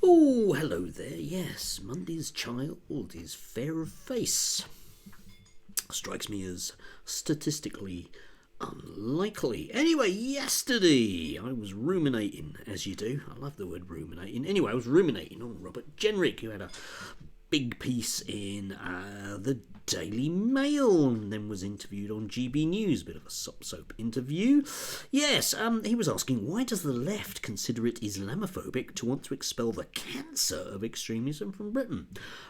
Oh, hello there. Yes, Monday's child is fair of face. Strikes me as statistically unlikely. Anyway, yesterday I was ruminating, as you do. I love the word ruminating. Anyway, I was ruminating on Robert Jenrick, who had a big piece in the Daily Mail and then was interviewed on GB News, a bit of a soap interview. Yes, he was asking, why does the left consider it Islamophobic to want to expel the cancer of extremism from Britain?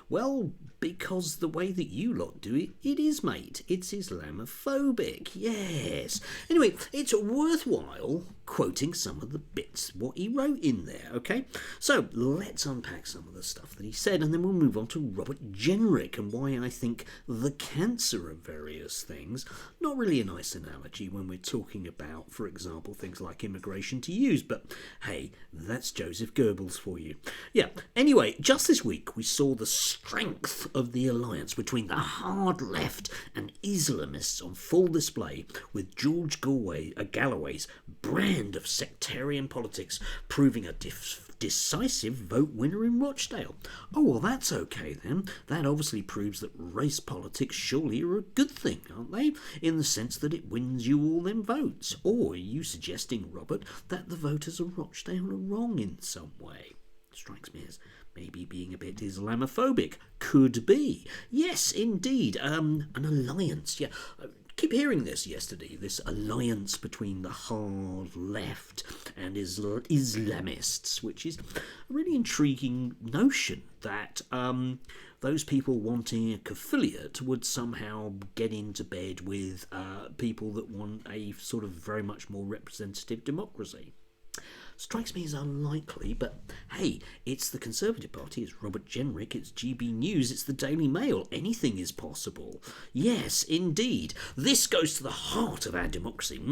Well, because the way that you lot do it, it is, mate. It's Islamophobic, yes. Anyway, it's worthwhile quoting some of the bits, what he wrote in there, okay? So, let's unpack some of the stuff that he said, and then we'll move on to Robert Jenrick and why I think the cancer of various things, not really a nice analogy when we're talking about, for example, things like immigration to use, but hey, that's Joseph Goebbels for you. Yeah, anyway, just this week we saw the strength of the alliance between the hard left and Islamists on full display, with George Galloway's brand of sectarian politics proving a decisive vote winner in Rochdale. Oh, well, that's okay then. That obviously proves that race politics surely are a good thing, aren't they? In the sense that it wins you all them votes. Or are you suggesting, Robert, that the voters of Rochdale are wrong in some way? Strikes me as maybe being a bit Islamophobic. Could be. Yes, indeed. An alliance. Yeah. Keep hearing this yesterday, this alliance between the hard left and Islamists, which is a really intriguing notion that those people wanting a affiliate would somehow get into bed with people that want a sort of very much more representative democracy. Strikes me as unlikely, but hey, it's the Conservative Party, it's Robert Jenrick, it's GB News, it's the Daily Mail. Anything is possible. Yes, indeed. This goes to the heart of our democracy.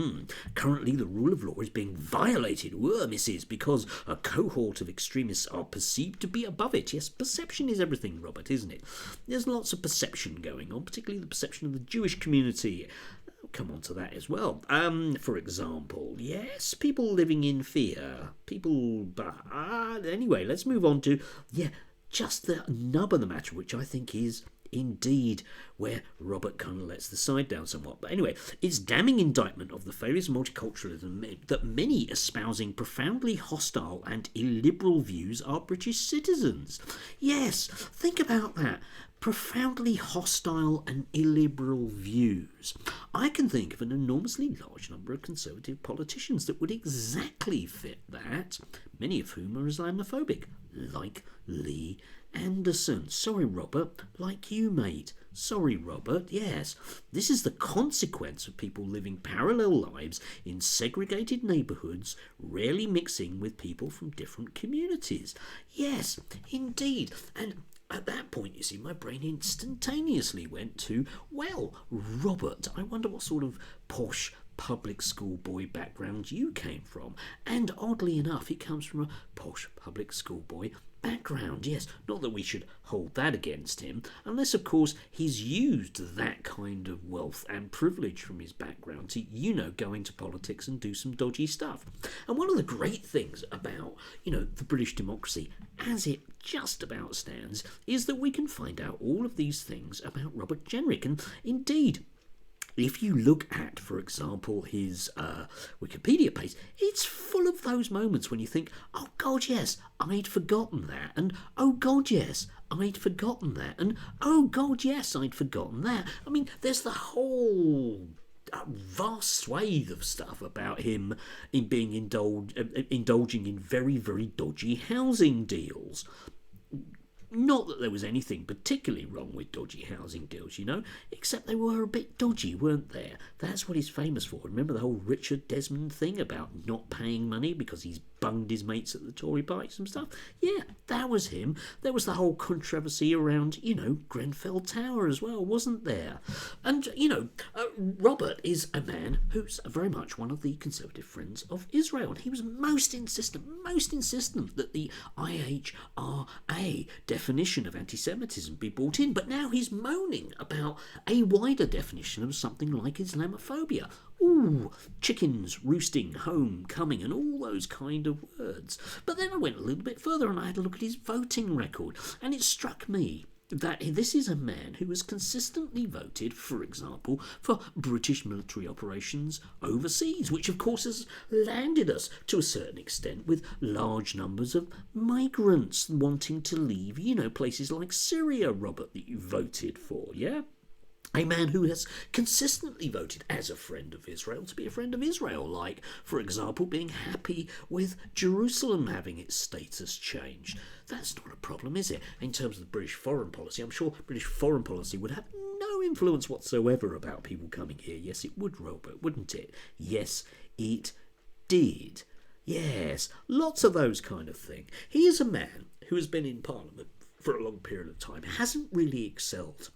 Currently, the rule of law is being violated, missus, because a cohort of extremists are perceived to be above it. Yes, perception is everything, Robert, isn't it? There's lots of perception going on, particularly the perception of the Jewish community. Come on to that as well. For example, yes, people living in fear. Anyway, let's move on to, just the nub of the matter, which I think is indeed where Robert kind of lets the side down somewhat. But anyway, it's damning indictment of the failures of multiculturalism that many espousing profoundly hostile and illiberal views are British citizens. Yes, think about that. Profoundly hostile and illiberal views. I can think of an enormously large number of Conservative politicians that would exactly fit that, many of whom are Islamophobic, like Lee Anderson. Sorry, Robert, like you, mate. Sorry, Robert, yes. This is the consequence of people living parallel lives in segregated neighbourhoods, rarely mixing with people from different communities. Yes, indeed. And at that point, you see, my brain instantaneously went to, well, Robert, I wonder what sort of posh public school boy background you came from. And oddly enough, he comes from a posh public school boy background. Yes, not that we should hold that against him, unless, of course, he's used that kind of wealth and privilege from his background to, go into politics and do some dodgy stuff. And one of the great things about, the British democracy, as it just about stands, is that we can find out all of these things about Robert Jenrick. And indeed, if you look at, for example, his Wikipedia page, it's full of those moments when you think, oh God, yes, I'd forgotten that, and oh God, yes, I'd forgotten that, and oh God, yes, I'd forgotten that. I mean, there's the whole vast swathe of stuff about him in being indulging in very, very dodgy housing deals. Not that there was anything particularly wrong with dodgy housing deals, except they were a bit dodgy, weren't there? That's what he's famous for. Remember the whole Richard Desmond thing about not paying money because he's bunged his mates at the Tory parties and stuff? Yeah, that was him. There was the whole controversy around, Grenfell Tower as well, wasn't there? And, Robert is a man who's very much one of the Conservative Friends of Israel. And he was most insistent that the IHRA definition of anti-Semitism be brought in, but now he's moaning about a wider definition of something like Islamophobia. Ooh, chickens, roosting, home, coming, and all those kind of words. But then I went a little bit further and I had a look at his voting record, and it struck me that this is a man who has consistently voted, for example, for British military operations overseas, which of course has landed us to a certain extent with large numbers of migrants wanting to leave, places like Syria, Robert, that you voted for, yeah? A man who has consistently voted as a friend of Israel to be a friend of Israel, like, for example, being happy with Jerusalem having its status changed. That's not a problem, is it? In terms of the British foreign policy, I'm sure British foreign policy would have no influence whatsoever about people coming here. Yes, it would, Robert, wouldn't it? Yes, it did. Yes, lots of those kind of thing. He is a man who has been in Parliament for a long period of time, hasn't really excelled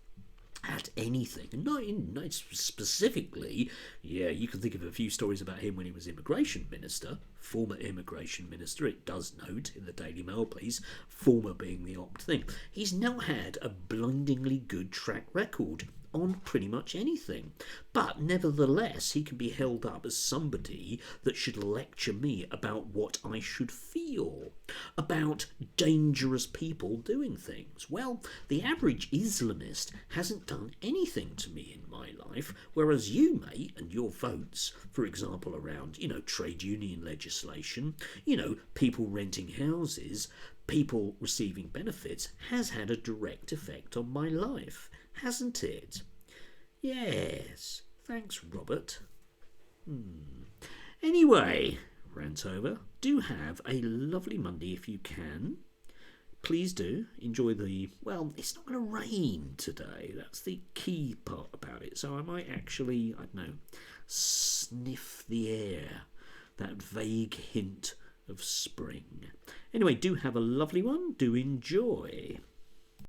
at anything, and not specifically. Yeah, you can think of a few stories about him when he was immigration minister, former immigration minister. It does note in the Daily Mail, please, former being the opt thing. He's now had a blindingly good track record on pretty much anything, but nevertheless he can be held up as somebody that should lecture me about what I should feel about dangerous people doing things. Well, the average Islamist hasn't done anything to me in my life, whereas you, mate, and your votes, for example, around, trade union legislation, people renting houses, people receiving benefits, has had a direct effect on my life, hasn't it? Yes. Thanks, Robert. Anyway, rant over. Do have a lovely Monday if you can. Please do enjoy it's not going to rain today. That's the key part about it. So I might actually, sniff the air. That vague hint of spring. Anyway, do have a lovely one. Do enjoy.